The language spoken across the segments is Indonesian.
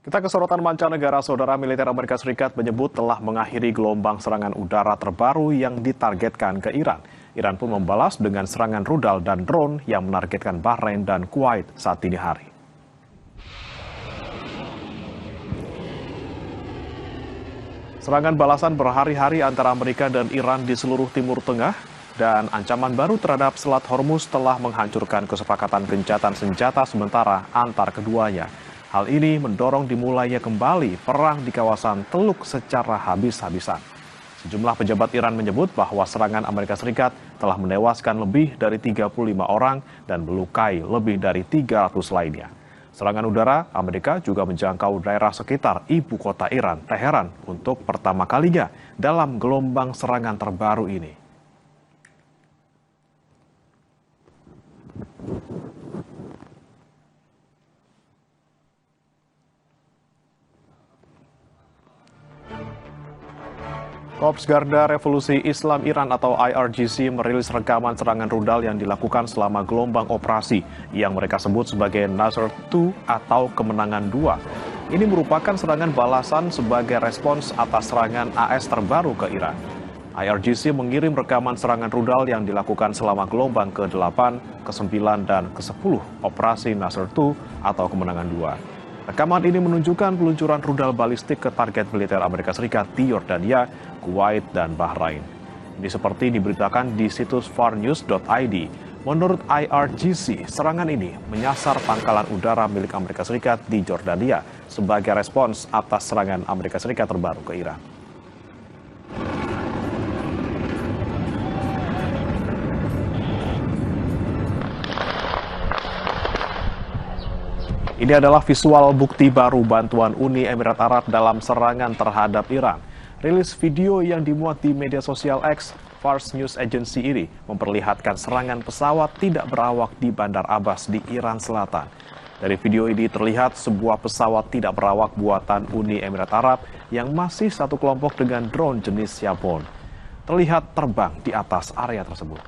Kita ke sorotan mancanegara. Saudara, militer Amerika Serikat menyebut telah mengakhiri gelombang serangan udara terbaru yang ditargetkan ke Iran. Iran pun membalas dengan serangan rudal dan drone yang menargetkan Bahrain dan Kuwait saat dini hari. Serangan balasan berhari-hari antara Amerika dan Iran di seluruh Timur Tengah dan ancaman baru terhadap Selat Hormuz telah menghancurkan kesepakatan gencatan senjata sementara antar keduanya. Hal ini mendorong dimulainya kembali perang di kawasan Teluk secara habis-habisan. Sejumlah pejabat Iran menyebut bahwa serangan Amerika Serikat telah menewaskan lebih dari 35 orang dan melukai lebih dari 300 lainnya. Serangan udara Amerika juga menjangkau daerah sekitar ibu kota Iran, Teheran, untuk pertama kalinya dalam gelombang serangan terbaru ini. Korps Garda Revolusi Islam Iran atau IRGC merilis rekaman serangan rudal yang dilakukan selama gelombang operasi yang mereka sebut sebagai Nasr 2 atau Kemenangan 2. Ini merupakan serangan balasan sebagai respons atas serangan AS terbaru ke Iran. IRGC mengirim rekaman serangan rudal yang dilakukan selama gelombang ke-8, ke-9, dan ke-10 operasi Nasr 2 atau Kemenangan 2. Rekaman ini menunjukkan peluncuran rudal balistik ke target militer Amerika Serikat di Yordania, Kuwait, dan Bahrain. Ini seperti diberitakan di situs farnews.id. Menurut IRGC, serangan ini menyasar pangkalan udara milik Amerika Serikat di Yordania sebagai respons atas serangan Amerika Serikat terbaru ke Iran. Ini adalah visual bukti baru bantuan Uni Emirat Arab dalam serangan terhadap Iran. Rilis video yang dimuat di media sosial X, Fars News Agency ini memperlihatkan serangan pesawat tidak berawak di Bandar Abbas di Iran Selatan. Dari video ini terlihat sebuah pesawat tidak berawak buatan Uni Emirat Arab yang masih satu kelompok dengan drone jenis Yabon. Terlihat terbang di atas area tersebut.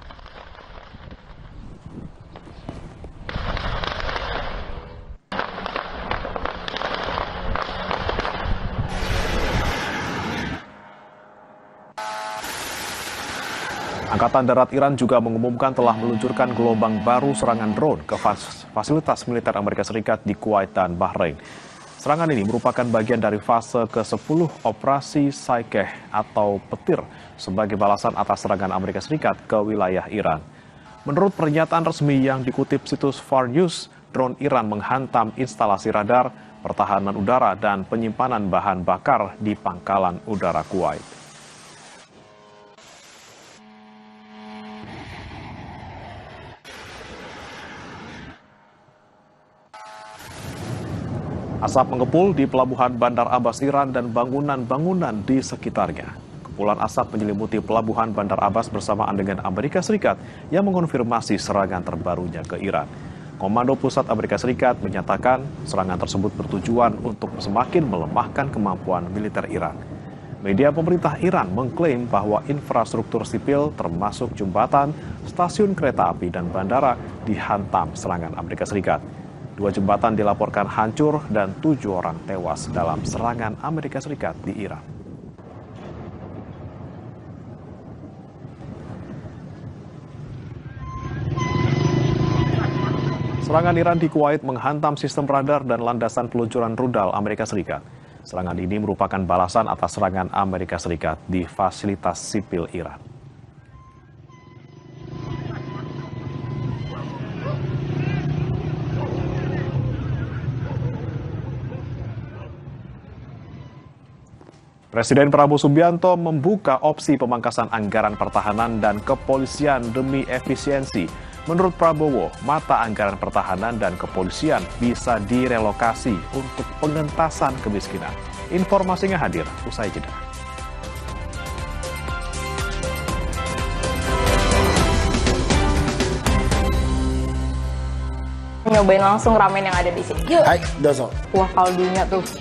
Angkatan Darat Iran juga mengumumkan telah meluncurkan gelombang baru serangan drone ke fasilitas militer Amerika Serikat di Kuwait dan Bahrain. Serangan ini merupakan bagian dari fase ke-10 operasi Saikeh atau petir sebagai balasan atas serangan Amerika Serikat ke wilayah Iran. Menurut pernyataan resmi yang dikutip situs Farnews, drone Iran menghantam instalasi radar, pertahanan udara, dan penyimpanan bahan bakar di pangkalan udara Kuwait. Asap mengepul di pelabuhan Bandar Abbas Iran dan bangunan-bangunan di sekitarnya. Kepulan asap menyelimuti pelabuhan Bandar Abbas bersamaan dengan Amerika Serikat yang mengonfirmasi serangan terbarunya ke Iran. Komando Pusat Amerika Serikat menyatakan serangan tersebut bertujuan untuk semakin melemahkan kemampuan militer Iran. Media pemerintah Iran mengklaim bahwa infrastruktur sipil termasuk jembatan, stasiun kereta api, dan bandara dihantam serangan Amerika Serikat. 2 jembatan dilaporkan hancur dan 7 orang tewas dalam serangan Amerika Serikat di Iran. Serangan Iran di Kuwait menghantam sistem radar dan landasan peluncuran rudal Amerika Serikat. Serangan ini merupakan balasan atas serangan Amerika Serikat di fasilitas sipil Iran. Presiden Prabowo Subianto membuka opsi pemangkasan anggaran pertahanan dan kepolisian demi efisiensi. Menurut Prabowo, mata anggaran pertahanan dan kepolisian bisa direlokasi untuk pengentasan kemiskinan. Informasinya hadir usai jeda. Nyobain langsung ramen yang ada di sini. Yuk. Hai, dozo. Wah, kaldunya tuh